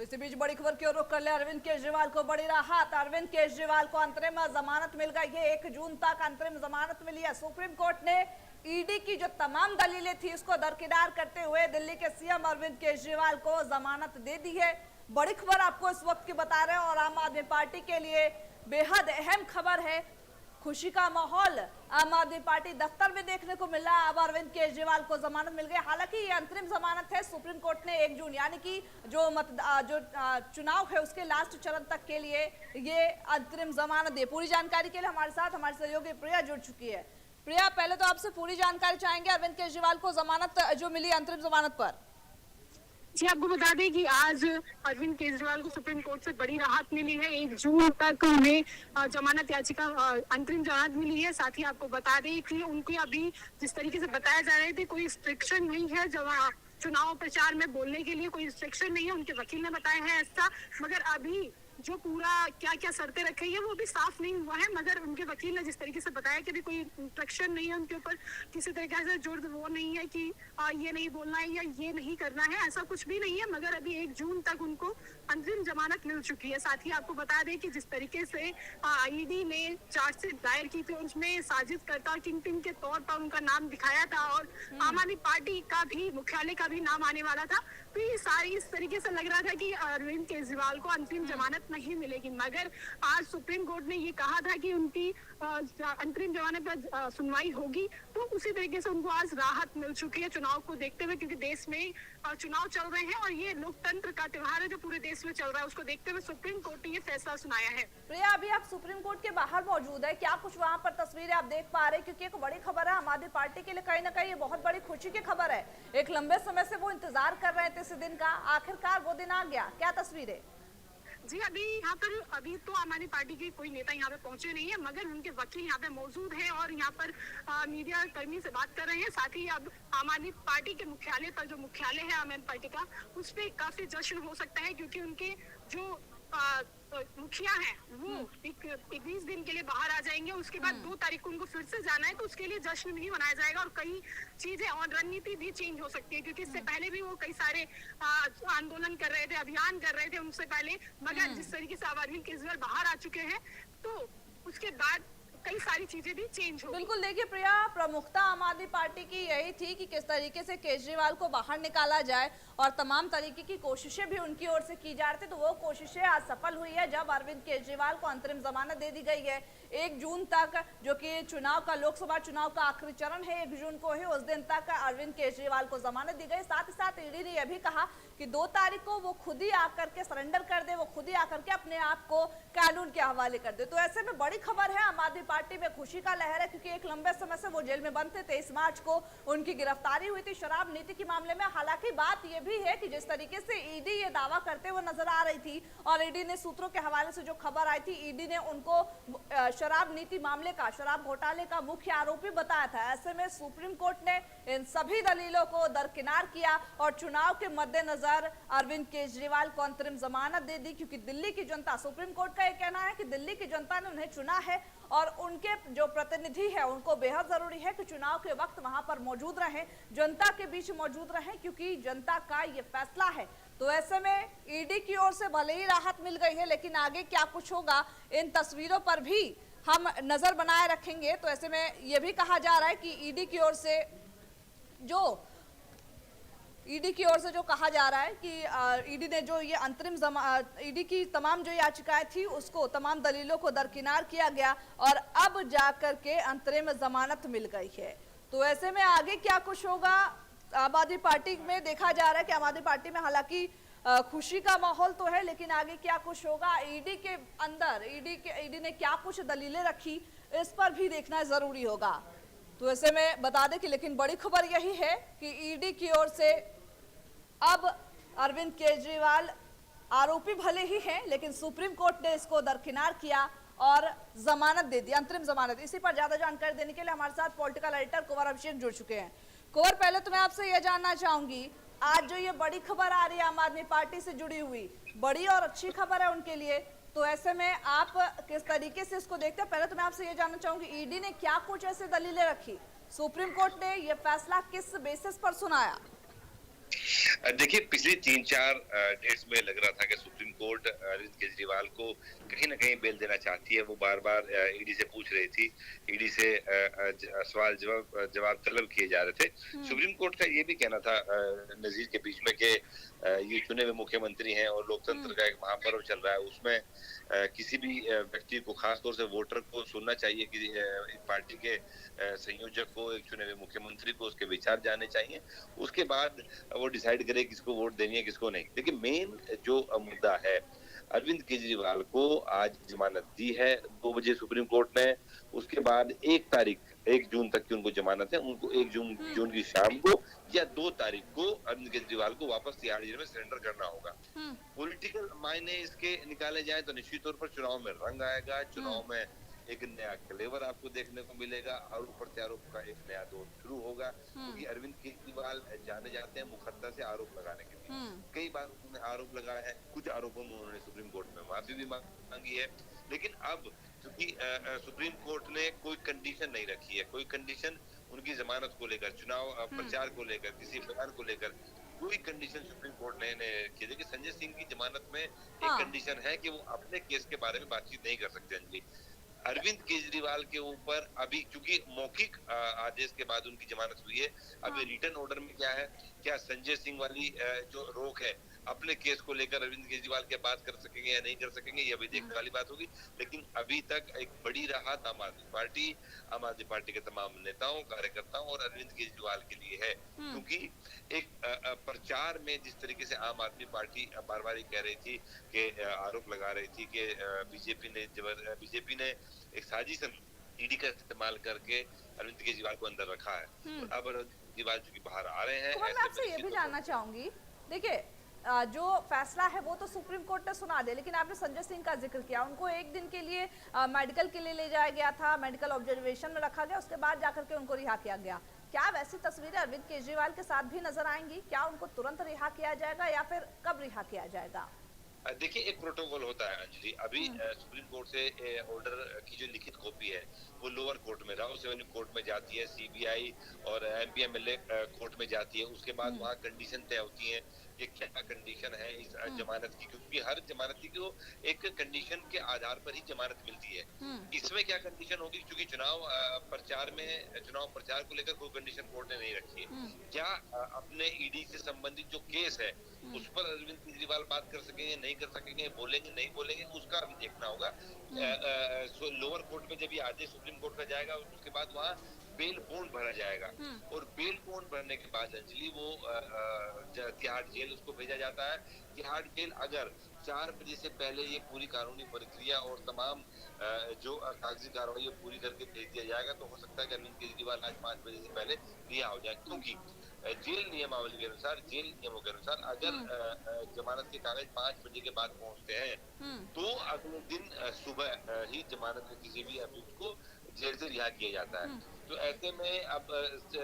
इसी बीच बड़ी खबर की ओर रुख कर ले अरविंद केजरीवाल को बड़ी राहत। अरविंद केजरीवाल को अंतरिम जमानत मिल गई है। 1 जून तक अंतरिम जमानत मिली है। सुप्रीम कोर्ट ने ईडी की जो तमाम दलीलें थी उसको दरकिनार करते हुए दिल्ली के सीएम अरविंद केजरीवाल को जमानत दे दी है। बड़ी खबर आपको इस वक्त की बता रहे हैं और आम आदमी पार्टी के लिए बेहद अहम खबर है। खुशी का माहौल आम आदमी पार्टी दफ्तर में देखने को मिला। अब अरविंद केजरीवाल को जमानत मिल गई। हालांकि ये अंतरिम जमानत है। सुप्रीम कोर्ट ने 1 जून यानी कि जो चुनाव है उसके लास्ट चरण तक के लिए ये अंतरिम जमानत दी। पूरी जानकारी के लिए हमारे साथ हमारे सहयोगी प्रिया जुड़ चुकी है। प्रिया, पहले तो आपसे पूरी जानकारी चाहेंगे अरविंद केजरीवाल को जमानत जो मिली अंतरिम जमानत पर। जी, आपको बता दें कि आज अरविंद केजरीवाल को सुप्रीम कोर्ट से बड़ी राहत मिली है। 1 जून तक उन्हें जमानत याचिका अंतरिम जमानत मिली है। साथ ही आपको बता दें कि उनके अभी जिस तरीके से बताया जा रहे थे कोई रिस्ट्रिक्शन नहीं है चुनाव प्रचार में बोलने के लिए, कोई रिस्ट्रिक्शन नहीं है। उनके वकील ने बताया है ऐसा, मगर अभी जो पूरा क्या क्या शर्तें रखी है वो भी साफ नहीं हुआ है। मगर उनके वकील ने जिस तरीके से बताया कि अभी कोई रिस्ट्रिक्शन नहीं है उनके ऊपर, किसी तरीके से जोर वो नहीं है कि ये नहीं बोलना है या ये नहीं करना है, ऐसा कुछ भी नहीं है। मगर अभी 1 जून तक उनको अंतरिम जमानत मिल चुकी है। साथ ही आपको बता दें कि जिस तरीके से ईडी ने चार्जशीट दायर की थी उसमें साजिदकर्ता किंग पिन के तौर पर उनका नाम दिखाया था और आम आदमी पार्टी का भी मुख्यालय का भी नाम आने वाला था। तो ये सारी इस तरीके से लग रहा था कि अरविंद केजरीवाल को अंतरिम जमानत नहीं मिलेगी। मगर आज सुप्रीम कोर्ट ने ये कहा था कि उनकी अंतरिम जमानत पर सुनवाई होगी, तो उसी तरीके से उनको आज राहत मिल चुकी है चुनाव को देखते हुए, क्योंकि देश में चुनाव चल रहे हैं और ये लोकतंत्र का त्योहार है जो पूरे देश में चल रहा है। उसको देखते हुए सुप्रीम कोर्ट ने ये फैसला सुनाया है। प्रिया, अभी आप सुप्रीम कोर्ट के बाहर मौजूद है, क्या कुछ वहां पर तस्वीरें आप देख पा रहे हैं? क्योंकि एक बड़ी खबर है आम आदमी पार्टी के लिए, कहीं ना कहीं ये बहुत बड़ी खुशी की खबर है। एक लंबे समय से वो इंतजार कर रहे थे इस दिन का, आखिरकार वो दिन आ गया। क्या तस्वीरें? जी, अभी तो आम आदमी पार्टी के कोई नेता यहाँ पे पहुंचे नहीं है, मगर उनके वकील यहाँ पे मौजूद है और यहाँ पर मीडिया कर्मी से बात कर रहे हैं। साथ ही अब आम आदमी पार्टी के मुख्यालय पर, जो मुख्यालय है आम आदमी पार्टी का, उस पर काफी जश्न हो सकता है, क्योंकि उनके जो मुखिया हैं वो 20 दिन के लिए बाहर आ जाएंगे। उसके बाद 2 तारीख को उनको फिर से जाना है, तो उसके लिए जश्न भी मनाया जाएगा और कई चीजें और रणनीति भी चेंज हो सकती है, क्योंकि इससे पहले भी वो कई सारे आंदोलन कर रहे थे, अभियान कर रहे थे उनसे पहले। मगर जिस तरीके से अरविंद केजरीवाल बाहर आ चुके हैं तो उसके बाद कई सारी चीजें भी चेंज हो। बिल्कुल, देखिए प्रिया, प्रमुखता आम आदमी पार्टी की यही थी कि किस तरीके से केजरीवाल को बाहर निकाला जाए और तमाम तरीके की कोशिशें भी उनकी ओर से की जा रही थी। तो वो कोशिशें आज सफल हुई है जब अरविंद केजरीवाल को अंतरिम जमानत दे दी गई है। 1 जून तक, जो कि चुनाव का, लोकसभा चुनाव का आखिरी चरण है, 1 जून को है, उस दिन तक अरविंद केजरीवाल को जमानत दी गई। साथ ही साथ ईडी ने यह भी कहा कि 2 तारीख को वो खुद ही आकर के सरेंडर कर दे, वो खुद ही आकर के अपने आप को कानून के हवाले कर दे। तो ऐसे में बड़ी खबर है, आम आदमी पार्टी में खुशी का लहर है, क्योंकि एक लंबे समय से वो जेल में बंद थे। 23 मार्च को उनकी गिरफ्तारी हुई थी शराब नीति के मामले में। हालांकि बात यह भी है कि जिस तरीके से ईडी ये दावा करते हुए नजर आ रही थी और ईडी ने सूत्रों के हवाले से जो खबर आई थी, ईडी ने उनको शराब नीति मामले का, शराब घोटाले का मुख्य आरोपी बताया था। ऐसे में सुप्रीम कोर्ट ने इन सभी दलीलों को दरकिनार किया और चुनाव के मद्देनजर अरविंद केजरीवाल को अंतरिम जमानत दे दी, क्योंकि दिल्ली की जनता, सुप्रीम कोर्ट का यह कहना है कि दिल्ली की जनता ने उन्हें चुना है और उनके जो प्रतिनिधि है उनको बेहद जरूरी है कि चुनाव के वक्त वहां पर मौजूद रहें, जनता के बीच मौजूद रहें, क्योंकि जनता का ये फैसला है। तो ऐसे में ईडी की ओर से भले ही राहत मिल गई है, लेकिन आगे क्या कुछ होगा इन तस्वीरों पर भी हम नजर बनाए रखेंगे। तो ऐसे में यह भी कहा जा रहा है कि ईडी की ओर से जो कहा जा रहा है कि ईडी ने जो ये ईडी की तमाम जो याचिकाएं थी उसको, तमाम दलीलों को दरकिनार किया गया और अब जाकर के अंतरिम जमानत मिल गई है। तो ऐसे में आगे क्या कुछ होगा आम आदमी पार्टी में देखा जा रहा है कि आम आदमी पार्टी में हालांकि खुशी का माहौल तो है, लेकिन आगे क्या कुछ होगा ईडी के अंदर, ईडी ने क्या कुछ दलीलें रखी, इस पर भी देखना जरूरी होगा। तो ऐसे में बता दें कि लेकिन बड़ी खबर यही है कि ईडी की ओर से अब अरविंद केजरीवाल आरोपी भले ही हैं, लेकिन सुप्रीम कोर्ट ने इसको दरकिनार किया और जमानत दे दी, अंतरिम जमानत। इसी पर ज्यादा जानकारी देने के लिए हमारे साथ पॉलिटिकल एडिटर कुंवर अभिषेक जुड़ चुके हैं। कुंवर, पहले तो मैं आपसे यह जानना चाहूंगी, आज जो ये बड़ी खबर आ रही है आम आदमी पार्टी से जुड़ी हुई, बड़ी और अच्छी खबर है उनके लिए, तो ऐसे में आप किस तरीके से इसको देखते हैं? पहले तो मैं आपसे ये जानना चाहूंगी, ईडी ने क्या कुछ ऐसे दलीलें रखी, सुप्रीम कोर्ट ने ये फैसला किस बेसिस पर सुनाया? देखिए पिछली 3-4 डेट्स में लग रहा था कि सुप्रीम कोर्ट अरविंद केजरीवाल को कहीं न कहीं बेल देना चाहती है। वो बार-बार ईडी से पूछ रही थी। ईडी से सवाल जवाब तलब किए जा रहे थे। सुप्रीम कोर्ट का ये भी कहना था नज़ीर के बीच में कि ये चुने हुए मुख्यमंत्री हैं और लोकतंत्र का एक महापर्व चल रहा है। उसमें किसी भी व्यक्ति को, खास तौर से वोटर को सुनना चाहिए कि एक पार्टी के संयोजक को, एक चुने हुए मुख्यमंत्री को उसके विचार जानने चाहिए। उसके बाद वो डिसाइड करे किसको वोट देनी है, किसको नहीं। देखिए मेन जो मुद्दा है, अरविंद केजरीवाल को आज जमानत दी है 2 बजे सुप्रीम कोर्ट ने। उसके बाद 1 जून तक की उनको जमानत है। उनको 1 जून की शाम को या 2 तारीख को अरविंद केजरीवाल को वापस तिहाड़ जेल में सरेंडर करना होगा। पॉलिटिकल मायने इसके निकाले जाए तो निश्चित तौर पर चुनाव में रंग आएगा। चुनाव में एक नया फ्लेवर आपको देखने को मिलेगा। आरोप प्रत्यारोप का एक नया दौर शुरू होगा, क्योंकि अरविंद केजरीवाल जाने जाते हैं मुखद्दा से आरोप लगाने के लिए। कई बार उन्होंने आरोप लगाया है, कुछ आरोपों में उन्होंने सुप्रीम कोर्ट में माफी भी मांगी है। लेकिन अब क्योंकि सुप्रीम कोर्ट ने कोई कंडीशन नहीं रखी है, कोई कंडीशन उनकी जमानत को लेकर, चुनाव प्रचार को लेकर, किसी बयान को लेकर कोई कंडीशन सुप्रीम कोर्ट ने की। देखिए संजय सिंह की जमानत में एक कंडीशन है कि वो अपने केस के बारे में बातचीत नहीं कर सकते। अंजलि, अरविंद केजरीवाल के ऊपर अभी क्योंकि मौखिक आदेश के बाद उनकी जमानत हुई है, अभी रिटर्न ऑर्डर में क्या है, क्या संजय सिंह वाली जो रोक है अपने केस को लेकर अरविंद केजरीवाल क्या बात कर सकेंगे या नहीं कर सकेंगे, ये अभी देखने वाली बात होगी। लेकिन अभी तक एक बड़ी राहत आम आदमी पार्टी के तमाम नेताओं, कार्यकर्ताओं और अरविंद केजरीवाल के लिए है। क्योंकि एक प्रचार में जिस तरीके से आम आदमी पार्टी बार बार कह रही थी कि आरोप लगा रही थी कि बीजेपी ने एक साजिश ईडी का इस्तेमाल करके अरविंद केजरीवाल को अंदर रखा है। और अब अरविंद केजरीवाल चूंकि बाहर आ रहे हैं, तो मैं आपसे ये भी जानना चाहूंगी, देखिए जो फैसला है वो तो सुप्रीम कोर्ट ने सुना दिया, लेकिन आपने संजय सिंह का जिक्र किया, उनको एक दिन के लिए मेडिकल के लिए ले जाया गया था, मेडिकल ऑब्जर्वेशन में रखा गया, उसके बाद जाकर के उनको रिहा किया गया। क्या वैसी तस्वीरें अरविंद केजरीवाल के साथ भी नजर आएंगी? क्या उनको तुरंत रिहा किया जाएगा या फिर कब रिहा किया जाएगा? देखिए एक प्रोटोकॉल होता है अंजलि। अभी सुप्रीम कोर्ट से ऑर्डर की जो लिखित कॉपी है वो लोअर कोर्ट में, राउस एवेन्यू कोर्ट में जाती है, सीबीआई और एमपीएमएलए कोर्ट में जाती है। उसके बाद वहाँ कंडीशन तय होती है कि क्या कंडीशन है इस जमानत की, क्योंकि हर जमानती को एक कंडीशन के आधार पर ही जमानत मिलती है। इसमें क्या कंडीशन होगी, क्योंकि चुनाव प्रचार को लेकर कोई कंडीशन कोर्ट ने नहीं रखी है। क्या अपने ईडी से संबंधित जो केस है उस पर अरविंद केजरीवाल बात कर सकेंगे, नहीं कर सकेंगे, बोलेंगे नहीं बोलेंगे, उसका अभी देखना होगा। लोअर कोर्ट में जब ये आदेश सुप्रीम कोर्ट का जाएगा उसके बाद वहाँ बेल बॉन्ड भरा जाएगा और बेल बॉन्ड भरने के बाद अंजलि वो तिहाड़ जेल उसको भेजा जाता है। तिहाड़ जेल अगर 4 बजे से पहले ये पूरी कानूनी प्रक्रिया और तमाम जो कागजी कार्रवाई पूरी करके भेज दिया जाएगा तो हो सकता है कि अरविंद केजरीवाल आज 5 बजे से पहले रिहा हो जाए। क्योंकि जेल नियमावली के अनुसार, जेल नियमों के अनुसार अगर जमानत के कागज 5 बजे के बाद पहुंचते हैं तो अगले दिन सुबह ही जमानत के किसी भी अभियुक्त को जेल से रिहा किया जाता है। तो ऐसे में अब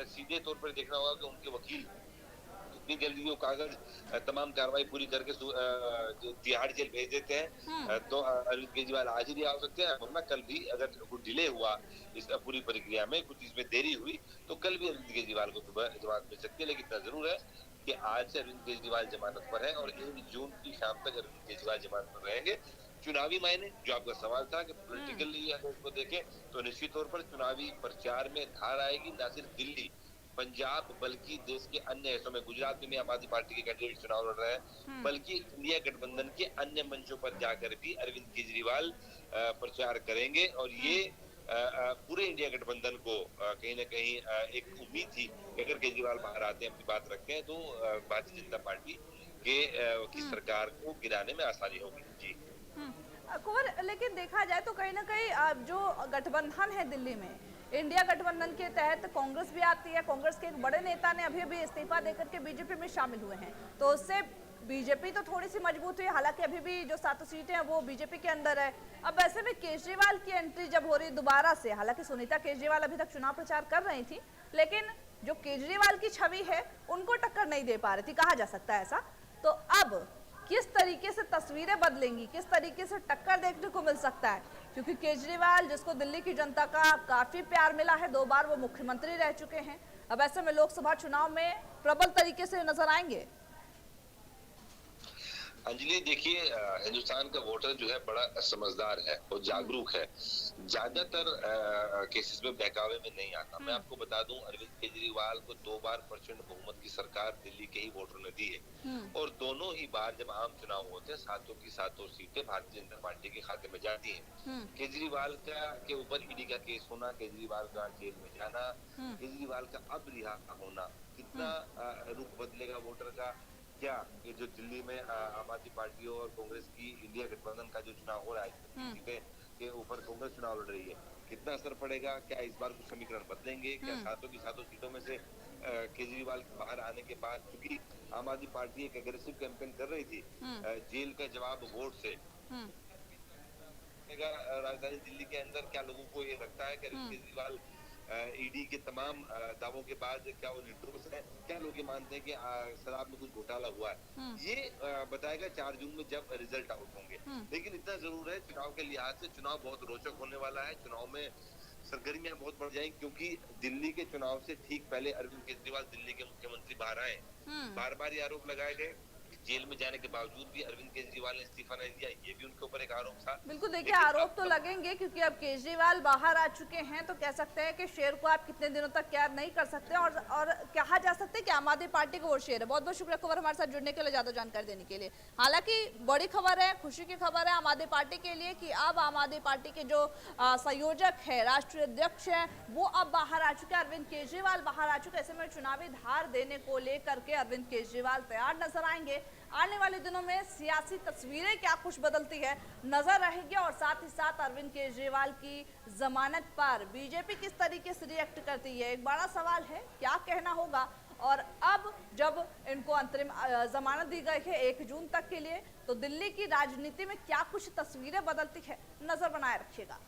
सीधे तौर पर देखना होगा कि उनके वकील इतनी जल्दी वो कागज तमाम कार्रवाई पूरी करके तिहाड़ जेल भेज देते हैं तो अरविंद केजरीवाल आज ही रिहा हो सकते हैं, वरना कल भी अगर कुछ डिले हुआ इस पूरी प्रक्रिया में, कुछ इसमें देरी हुई तो कल भी अरविंद केजरीवाल को सुबह जमानत मिल सकती है। लेकिन इतना जरूर है कि आज से अरविंद केजरीवाल जमानत पर है और 1 जून की शाम तक अरविंद केजरीवाल जमानत पर रहेंगे। चुनावी मायने, जो आपका सवाल था कि पॉलिटिकली अगर इसको देखें तो निश्चित तौर पर चुनावी प्रचार में धार आएगी, न सिर्फ दिल्ली, पंजाब बल्कि देश के अन्य हिस्सों में। गुजरात में भी आम आदमी पार्टी के कैंडिडेट चुनाव लड़ रहे हैं, बल्कि इंडिया गठबंधन के अन्य मंचों पर जाकर भी अरविंद केजरीवाल प्रचार करेंगे। और ये पूरे इंडिया गठबंधन को कहीं ना कहीं एक उम्मीद थी कि अगर केजरीवाल बाहर आते हैं, अपनी बात रखते हैं तो भारतीय जनता पार्टी की सरकार को गिराने में आसानी होगी। जी कुंवर, लेकिन देखा जाए तो कहीं ना कहीं जो गठबंधन है दिल्ली में, इंडिया गठबंधन के तहत कांग्रेस भी आती है। कांग्रेस के एक बड़े नेता ने अभी इस्तीफा देकर के बीजेपी में शामिल हुए हैं, तो उससे बीजेपी तो थोड़ी सी मजबूत हुई। हालांकि अभी भी जो 7 सीटें हैं वो बीजेपी के अंदर है। अब ऐसे में केजरीवाल की एंट्री जब हो रही दोबारा से, हालांकि सुनीता केजरीवाल अभी तक चुनाव प्रचार कर रही थी, लेकिन जो केजरीवाल की छवि है उनको टक्कर नहीं दे पा रही थी, कहा जा सकता है ऐसा। तो अब किस तरीके से तस्वीरें बदलेंगी, किस तरीके से टक्कर देखने को मिल सकता है? क्योंकि केजरीवाल, जिसको दिल्ली की जनता का काफी प्यार मिला है, 2 बार वो मुख्यमंत्री रह चुके हैं, अब ऐसे में लोकसभा चुनाव में प्रबल तरीके से नजर आएंगे। अंजलि देखिए, हिंदुस्तान का वोटर जो है बड़ा समझदार है और जागरूक है। ज्यादातर केसेस में बहकावे में नहीं आता। मैं आपको बता दूं, अरविंद केजरीवाल को 2 बार प्रचंड बहुमत की सरकार दिल्ली के ही वोटरों ने दी है और दोनों ही बार जब आम चुनाव होते हैं सातों की सातों सीटें भारतीय जनता पार्टी के खाते में जाती हैं। केजरीवाल का के ऊपर ईडी का केस होना, केजरीवाल का जेल में जाना, केजरीवाल का अब रिहा होना, कितना रुख बदलेगा वोटर का। क्या ये जो दिल्ली में आम आदमी पार्टी और कांग्रेस की इंडिया गठबंधन का जो चुनाव हो रहा है, सीटें के ऊपर कांग्रेस चुनाव लड़ रही है, कितना असर पड़ेगा? क्या इस बार कुछ समीकरण बदलेंगे? क्या सातों की सातों सीटों में से केजरीवाल के बाहर आने के बाद, क्योंकि आम आदमी पार्टी एक एग्रेसिव कैंपेन कर रही थी, जेल का जवाब वोट से राजधानी दिल्ली के अंदर, क्या लोगों को ये लगता है कि अरविंद केजरीवाल ईडी के तमाम दावों के बाद क्या वो निर्दोष है? क्या लोग ये मानते हैं कि शराब में कुछ घोटाला हुआ है? ये बताएगा 4 जून में जब रिजल्ट आउट होंगे। लेकिन इतना जरूर है, चुनाव के लिहाज से चुनाव बहुत रोचक होने वाला है। चुनाव में सरगर्मियां बहुत बढ़ जाएंगी, क्योंकि दिल्ली के चुनाव से ठीक पहले अरविंद केजरीवाल दिल्ली के मुख्यमंत्री बाहर आए। बार बार ये आरोप लगाए गए, जेल में जाने के बावजूद भी अरविंद केजरीवाल ने इस्तीफा नहीं दिया, ये भी उनके ऊपर एक आरोप था। बिल्कुल, देखिए आरोप तो लगेंगे क्योंकि अब केजरीवाल बाहर आ चुके हैं, तो कह सकते हैं कि शेर को आप कितने दिनों तक कैद नहीं कर सकते और कहा जा सकता है कि आम आदमी पार्टी का वो शेर है। बहुत बहुत शुक्रिया खबर हमारे साथ जुड़ने के लिए, ज्यादा जानकारी देने के लिए। हालांकि बड़ी खबर है, खुशी की खबर है आम आदमी पार्टी के लिए कि अब आम आदमी पार्टी के जो संयोजक है, राष्ट्रीय अध्यक्ष है, वो अब बाहर आ चुके हैं। अरविंद केजरीवाल बाहर आ चुके हैं। ऐसे में चुनावी धार देने को लेकर के अरविंद केजरीवाल तैयार नजर आएंगे। आने वाले दिनों में सियासी तस्वीरें क्या कुछ बदलती है नजर रहेगी, और साथ ही साथ अरविंद केजरीवाल की जमानत पर बीजेपी किस तरीके से रिएक्ट करती है, एक बड़ा सवाल है। क्या कहना होगा? और अब जब इनको अंतरिम जमानत दी गई है 1 जून तक के लिए, तो दिल्ली की राजनीति में क्या कुछ तस्वीरें बदलती है, नजर बनाए रखिएगा।